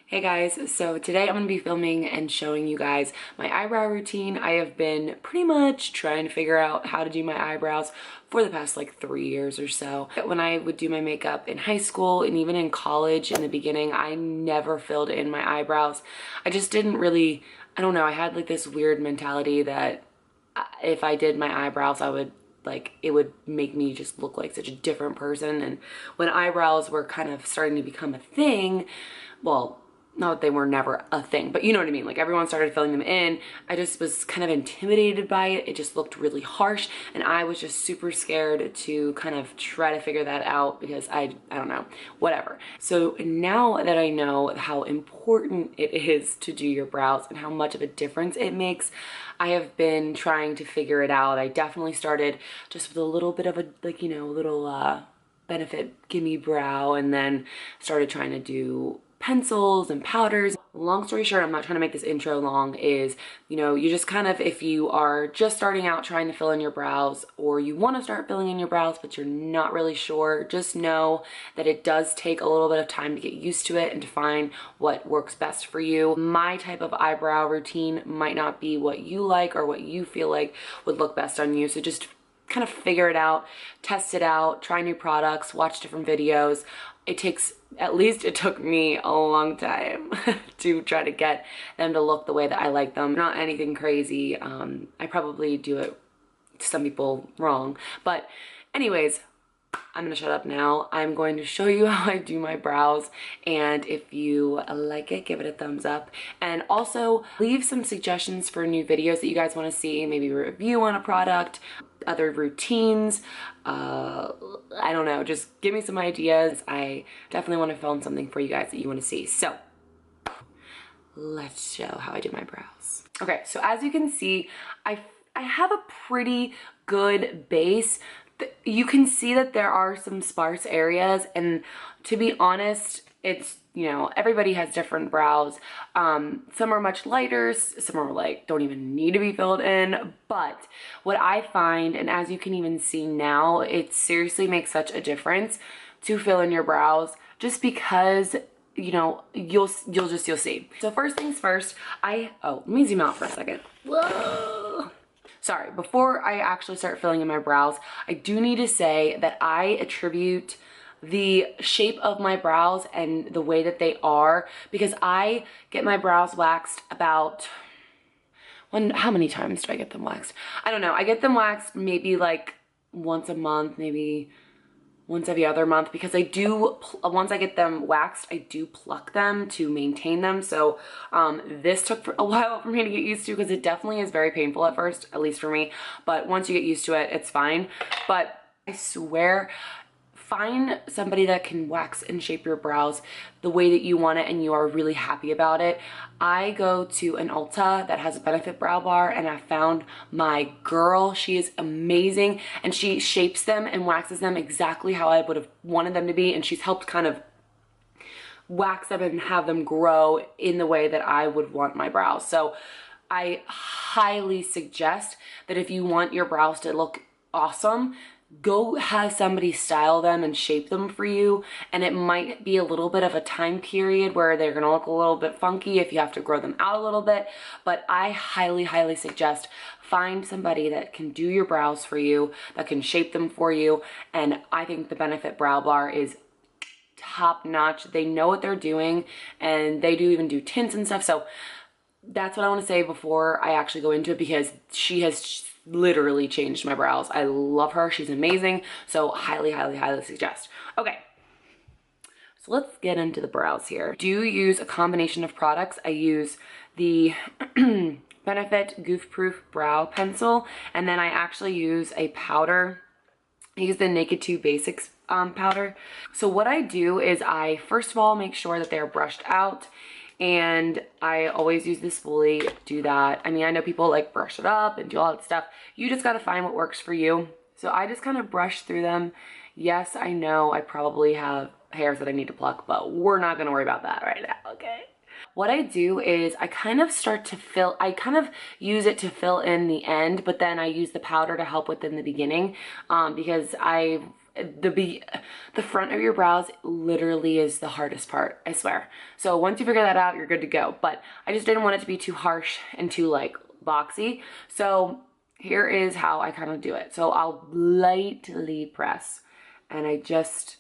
Hey guys, so today I'm going to be filming and showing you guys my eyebrow routine. I have been pretty much trying to figure out how to do my eyebrows for the past like 3 years or so. When I would do my makeup in high school and even in college in the beginning, I never filled in my eyebrows. I just didn't really, I don't know, I had like this weird mentality that if I did my eyebrows, I would it would make me just look like such a different person. And when eyebrows were kind of starting to become a thing, well, not that they were never a thing, but you know what I mean, like everyone started filling them in, I just was kind of intimidated by it. It just looked really harsh, and I was just super scared to kind of try to figure that out because I don't know, whatever. So now that I know how important it is to do your brows and how much of a difference it makes, I have been trying to figure it out. I definitely started just with a little bit of a, like, you know, little benefit gimme brow, and then started trying to do pencils and powders. Long story short, I'm not trying to make this intro long, is, you know, you just kind of, if you are just starting out trying to fill in your brows, or you want to start filling in your brows but you're not really sure, just know that it does take a little bit of time to get used to it and to find what works best for you. My type of eyebrow routine might not be what you like or what you feel like would look best on you, so just kind of figure it out, test it out, try new products, watch different videos. It takes, at least it took me a long time to try to get them to look the way that I like them. Not anything crazy. I probably do it to some people wrong, but anyways, I'm gonna shut up now. I'm going to show you how I do my brows, and if you like it, give it a thumbs up, and also leave some suggestions for new videos that you guys want to see, maybe a review on a product, other routines, I don't know, just give me some ideas. I definitely want to film something for you guys that you want to see. So let's show how I do my brows. Okay, so as you can see, I have a pretty good base. You can see that there are some sparse areas, and to be honest, it's, you know, everybody has different brows. Some are much lighter, some are like don't even need to be filled in, but what I find, and as you can even see now, it seriously makes such a difference to fill in your brows, just because, you know, you'll see. So first things first, let me zoom out for a second. Whoa. Sorry, before I actually start filling in my brows, I do need to say that I attribute the shape of my brows and the way that they are because I get my brows waxed about, how many times do I get them waxed? I don't know. I get them waxed maybe like once a month, maybe once every other month, because I do, once I get them waxed, I do pluck them to maintain them. So this took a while for me to get used to because it definitely is very painful at first, at least for me. But once you get used to it, it's fine. But I swear, find somebody that can wax and shape your brows the way that you want it and you are really happy about it. I go to an Ulta that has a Benefit brow bar, and I found my girl. She is amazing, and she shapes them and waxes them exactly how I would have wanted them to be, and she's helped kind of wax them and have them grow in the way that I would want my brows. So I highly suggest that if you want your brows to look awesome, go have somebody style them and shape them for you. And it might be a little bit of a time period where they're gonna look a little bit funky if you have to grow them out a little bit, but I highly suggest find somebody that can do your brows for you, that can shape them for you. And I think the Benefit brow bar is top notch. They know what they're doing, and they do even do tints and stuff. So that's what I want to say before I actually go into it, because she has literally changed my brows. I love her. She's amazing. So highly suggest. Okay, so let's get into the brows here. Do use a combination of products. I use the Benefit Goof Proof Brow Pencil, and then I actually use a powder. I use the Naked 2 Basics powder. So what I do is I first of all make sure that they're brushed out, and I always use this spoolie to do that. I mean, I know people like brush it up and do all that stuff. You just gotta find what works for you. So I just kind of brush through them. Yes, I know I probably have hairs that I need to pluck, but we're not gonna worry about that right now, okay? What I do is I kind of start to fill, I kind of use it to fill in the end, but then I use the powder to help with in the beginning, because the front of your brows literally is the hardest part, I swear. So once you figure that out, you're good to go. But I just didn't want it to be too harsh and too like boxy. So here is how I kind of do it. So I'll lightly press, and I just,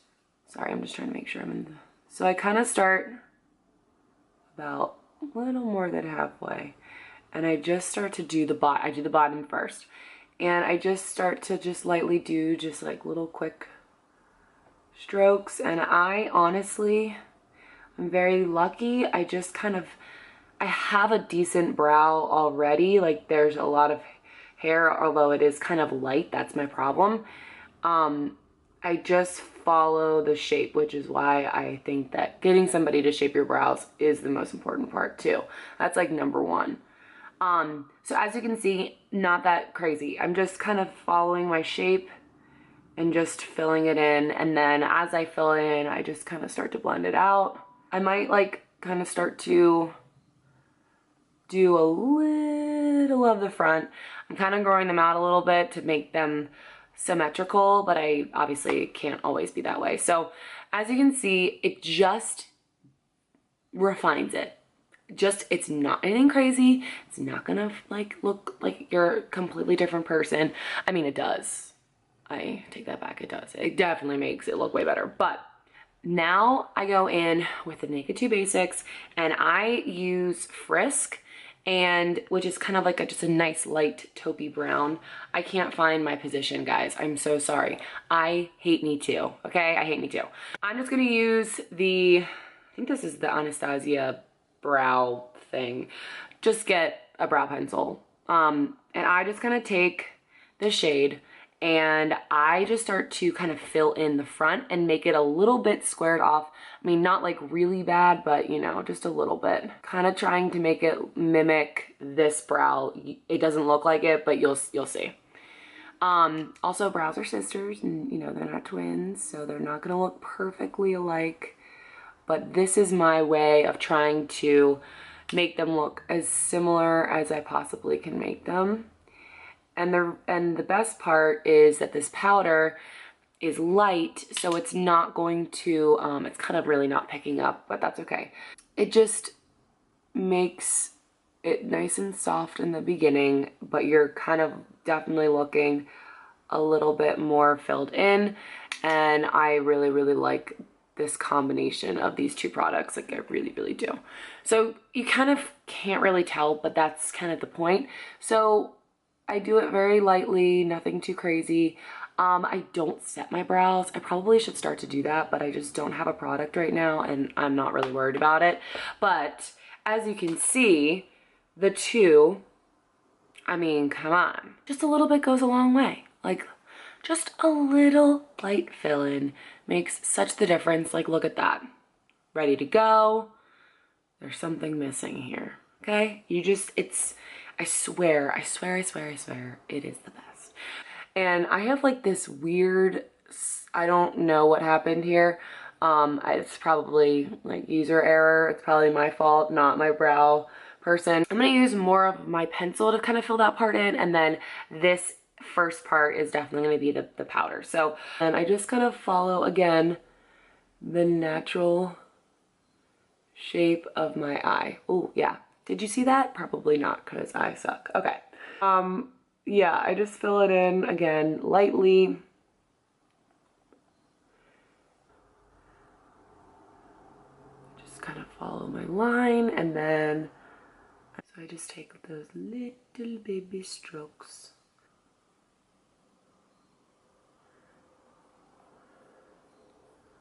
sorry, I'm just trying to make sure I'm in the, so I kind of start about a little more than halfway, and I just start to do I do the bottom first, and I just start to just lightly do just like little quick strokes. And I honestly, I'm very lucky. I just kind of, I have a decent brow already. Like there's a lot of hair, although it is kind of light. That's my problem. I just follow the shape, which is why I think that getting somebody to shape your brows is the most important part too. That's like number one. So as you can see, not that crazy. I'm just kind of following my shape and just filling it in. And then as I fill it in, I just kind of start to blend it out. I might like kind of start to do a little of the front. I'm kind of growing them out a little bit to make them symmetrical, but I obviously can't always be that way. So as you can see, it just refines it. Just, it's not anything crazy. It's not gonna like look like you're a completely different person. I mean, it does. I take that back, it does. It definitely makes it look way better. But now I go in with the Naked 2 Basics, and I use Frisk, and which is kind of like just a nice light taupey brown. I can't find my position, guys. I'm so sorry. I hate me too, okay? I hate me too. I'm just gonna use I think this is the Anastasia brow thing. Just get a brow pencil. And I just kind of take the shade, and I just start to kind of fill in the front and make it a little bit squared off. I mean, not like really bad, but you know, just a little bit. Kind of trying to make it mimic this brow. It doesn't look like it, but you'll see. Also, brows are sisters, and you know, they're not twins, so they're not gonna look perfectly alike. But this is my way of trying to make them look as similar as I possibly can make them. And the best part is that this powder is light, so it's not going to, it's kind of really not picking up, but that's okay. It just makes it nice and soft in the beginning, but you're kind of definitely looking a little bit more filled in. And I really, really like this combination of these two products. Like I really, really do. So you kind of can't really tell, but that's kind of the point. So I do it very lightly, nothing too crazy. I don't set my brows. I probably should start to do that, but I just don't have a product right now, and I'm not really worried about it. But as you can see, the two, I mean, come on. Just a little bit goes a long way. Like, just a little light fill-in makes such the difference. Like, look at that. Ready to go. There's something missing here, okay? You just, I swear, it is the best. And I have like this weird, I don't know what happened here. It's probably like user error. It's probably my fault, not my brow person. I'm gonna use more of my pencil to kind of fill that part in, and then this first part is definitely gonna be the powder. So, and I just kind of follow, again, the natural shape of my eye. Oh, yeah. Did you see that? Probably not, because I suck. Okay. Yeah, I just fill it in, again, lightly. Just kind of follow my line, and then, so I just take those little baby strokes.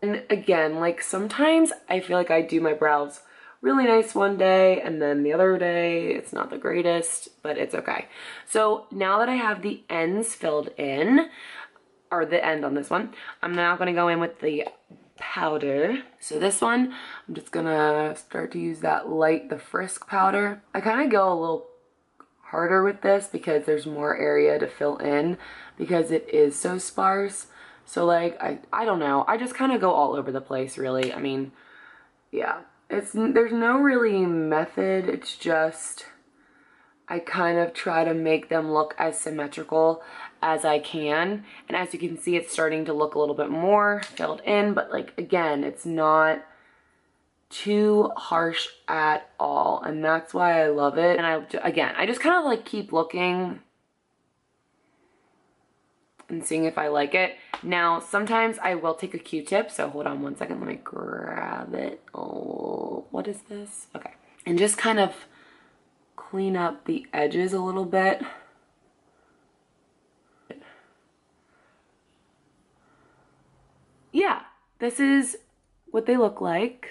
And again, like sometimes I feel like I do my brows really nice one day, and then the other day it's not the greatest, but it's okay. So now that I have the ends filled in, or the end on this one, I'm now gonna go in with the powder. So this one, I'm just gonna start to use that the Frisk powder. I kind of go a little harder with this because there's more area to fill in because it is so sparse. So like, I don't know, I just kind of go all over the place, really. I mean, yeah, there's no really method. It's just, I kind of try to make them look as symmetrical as I can. And as you can see, it's starting to look a little bit more filled in, but like, again, it's not too harsh at all. And that's why I love it. And I just kind of like keep looking and seeing if I like it. Now, sometimes I will take a Q-tip. So hold on one second. Let me grab it. Oh, what is this? Okay. And just kind of clean up the edges a little bit. Yeah, this is what they look like.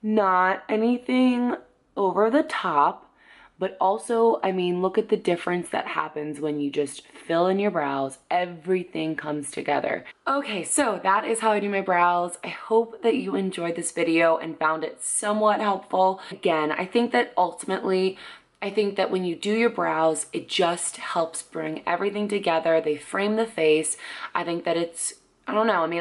Not anything over the top, but also, I mean, look at the difference that happens when you just fill in your brows. Everything comes together. Okay, so that is how I do my brows. I hope that you enjoyed this video and found it somewhat helpful. Again, I think that ultimately, I think that when you do your brows, it just helps bring everything together. They frame the face. I think that it's, I don't know. I mean,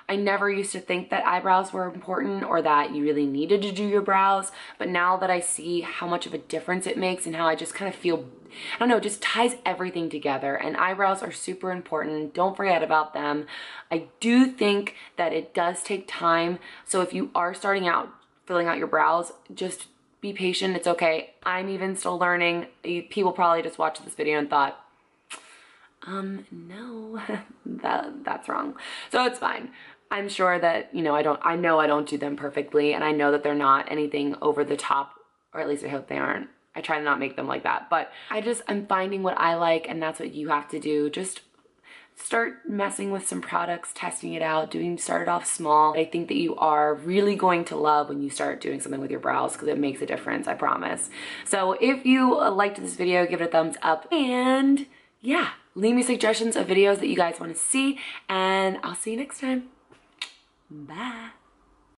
I never used to think that eyebrows were important or that you really needed to do your brows. But now that I see how much of a difference it makes and how I just kind of feel, I don't know, it just ties everything together. And eyebrows are super important. Don't forget about them. I do think that it does take time. So if you are starting out filling out your brows, just be patient. It's okay. I'm even still learning. People probably just watched this video and thought, no, that's wrong. So it's fine. I'm sure that, you know, I know I don't do them perfectly, and I know that they're not anything over the top, or at least I hope they aren't. I try to not make them like that, but I'm finding what I like, and that's what you have to do. Just start messing with some products, testing it out, start it off small. I think that you are really going to love when you start doing something with your brows because it makes a difference, I promise. So if you liked this video, give it a thumbs up, and yeah, leave me suggestions of videos that you guys want to see, and I'll see you next time. Bye.